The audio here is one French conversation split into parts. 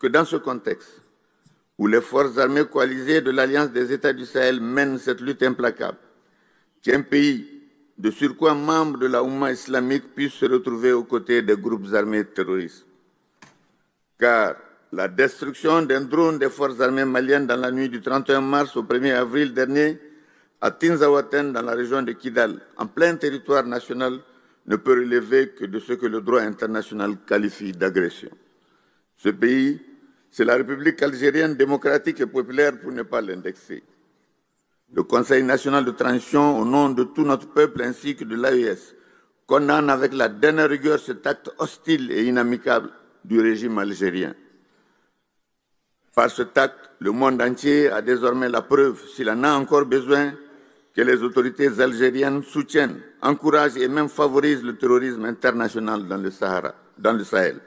que dans ce contexte, où les forces armées coalisées de l'Alliance des États du Sahel mènent cette lutte implacable, qu'un pays, de surcroît membre de la Oumma islamique, puisse se retrouver aux côtés des groupes armés terroristes. Car la destruction d'un drone des forces armées maliennes dans la nuit du 31 mars au 1er avril dernier à Tinzaouaten, dans la région de Kidal, en plein territoire national, ne peut relever que de ce que le droit international qualifie d'agression. Ce pays, c'est la République algérienne démocratique et populaire pour ne pas l'indexer. Le Conseil national de transition, au nom de tout notre peuple ainsi que de l'AES, condamne avec la dernière rigueur cet acte hostile et inamicable du régime algérien. Par cet acte, le monde entier a désormais la preuve, s'il en a encore besoin, que les autorités algériennes soutiennent, encouragent et même favorisent le terrorisme international dans le Sahel.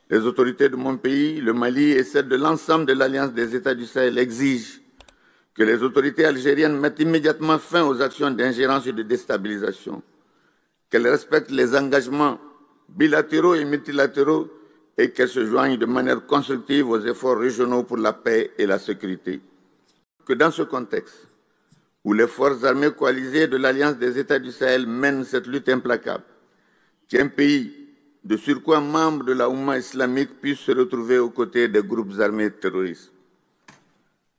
Les autorités de mon pays, le Mali et celles de l'ensemble de l'Alliance des États du Sahel exigent que les autorités algériennes mettent immédiatement fin aux actions d'ingérence et de déstabilisation, qu'elles respectent les engagements bilatéraux et multilatéraux et qu'elles se joignent de manière constructive aux efforts régionaux pour la paix et la sécurité. Que dans ce contexte, où les forces armées coalisées de l'Alliance des États du Sahel mènent cette lutte implacable, qu'un pays, de surcroît membre de la Oumma islamique, puisse se retrouver aux côtés des groupes armés terroristes.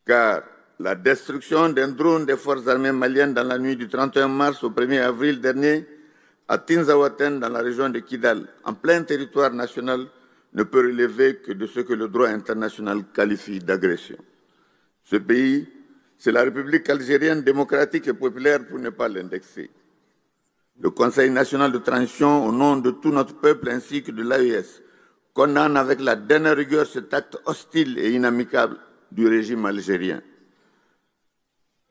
Car la destruction d'un drone des forces armées maliennes dans la nuit du 31 mars au 1er avril dernier à Tinzaouaten, dans la région de Kidal, en plein territoire national, ne peut relever que de ce que le droit international qualifie d'agression. Ce pays, c'est la République algérienne démocratique et populaire pour ne pas l'indexer. Le Conseil national de transition, au nom de tout notre peuple ainsi que de l'AES, condamne avec la dernière rigueur cet acte hostile et inamicable du régime algérien.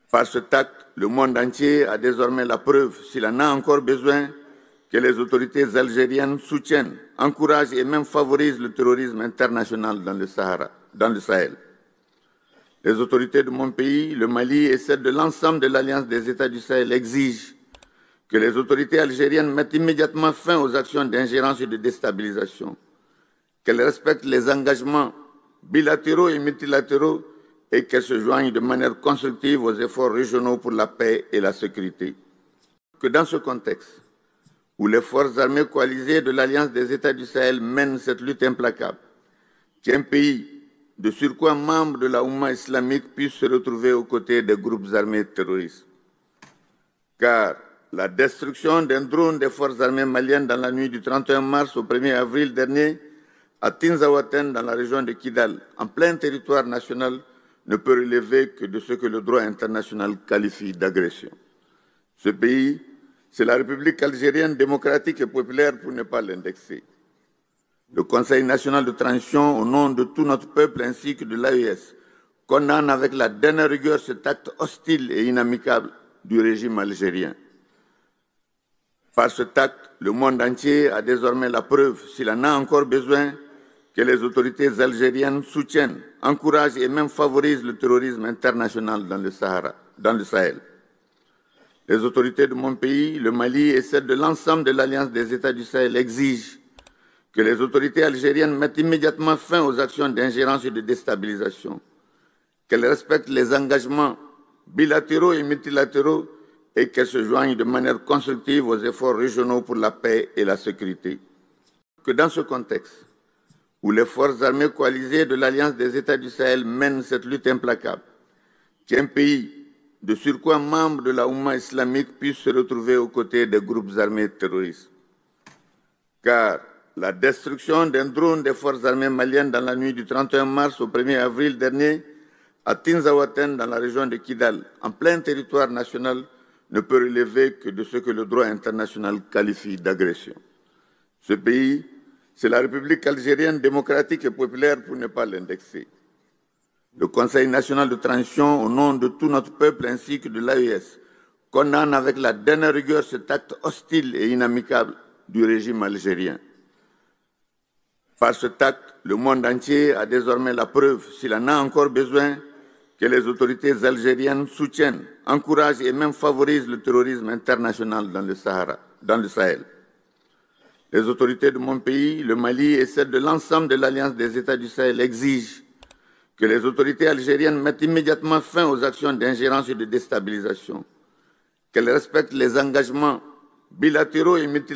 Par cet acte, le monde entier a désormais la preuve, s'il en a encore besoin, que les autorités algériennes soutiennent, encouragent et même favorisent le terrorisme international dans le Sahel. Les autorités de mon pays, le Mali et celles de l'ensemble de l'Alliance des États du Sahel exigent que les autorités algériennes mettent immédiatement fin aux actions d'ingérence et de déstabilisation, qu'elles respectent les engagements bilatéraux et multilatéraux et qu'elles se joignent de manière constructive aux efforts régionaux pour la paix et la sécurité. Que dans ce contexte, où les forces armées coalisées de l'Alliance des États du Sahel mènent cette lutte implacable, qu'un pays, de surcroît membre de la Oumma islamique, puisse se retrouver aux côtés des groupes armés terroristes. Car la destruction d'un drone des forces armées maliennes dans la nuit du 31 mars au 1er avril dernier à Tinzaouaten, dans la région de Kidal, en plein territoire national, ne peut relever que de ce que le droit international qualifie d'agression. Ce pays, c'est la République algérienne démocratique et populaire pour ne pas l'indexer. Le Conseil national de transition, au nom de tout notre peuple ainsi que de l'AES, condamne avec la dernière rigueur cet acte hostile et inamicable du régime algérien. Par cet acte, le monde entier a désormais la preuve, s'il en a encore besoin, que les autorités algériennes soutiennent, encouragent et même favorisent le terrorisme international dans le Sahel. Les autorités de mon pays, le Mali et celles de l'ensemble de l'Alliance des États du Sahel exigent que les autorités algériennes mettent immédiatement fin aux actions d'ingérence et de déstabilisation, qu'elles respectent les engagements bilatéraux et multilatéraux et qu'elles se joignent de manière constructive aux efforts régionaux pour la paix et la sécurité. Que dans ce contexte, où les forces armées coalisées de l'Alliance des États du Sahel mènent cette lutte implacable, qu'un pays, de surcroît membre de la Oumma islamique, puisse se retrouver aux côtés des groupes armés terroristes. Car la destruction d'un drone des forces armées maliennes dans la nuit du 31 mars au 1er avril dernier à Tinzaouaten, dans la région de Kidal, en plein territoire national, ne peut relever que de ce que le droit international qualifie d'agression. Ce pays, c'est la République algérienne démocratique et populaire pour ne pas l'indexer. Le Conseil national de transition, au nom de tout notre peuple ainsi que de l'AES, condamne avec la dernière rigueur cet acte hostile et inamicable du régime algérien. Par cet acte, le monde entier a désormais la preuve, s'il en a encore besoin, que les autorités algériennes soutiennent, encouragent et même favorisent le terrorisme international dans le Sahel. Les autorités de mon pays, le Mali et celles de l'ensemble de l'Alliance des États du Sahel exigent que les autorités algériennes mettent immédiatement fin aux actions d'ingérence et de déstabilisation, qu'elles respectent les engagements bilatéraux et multilatéraux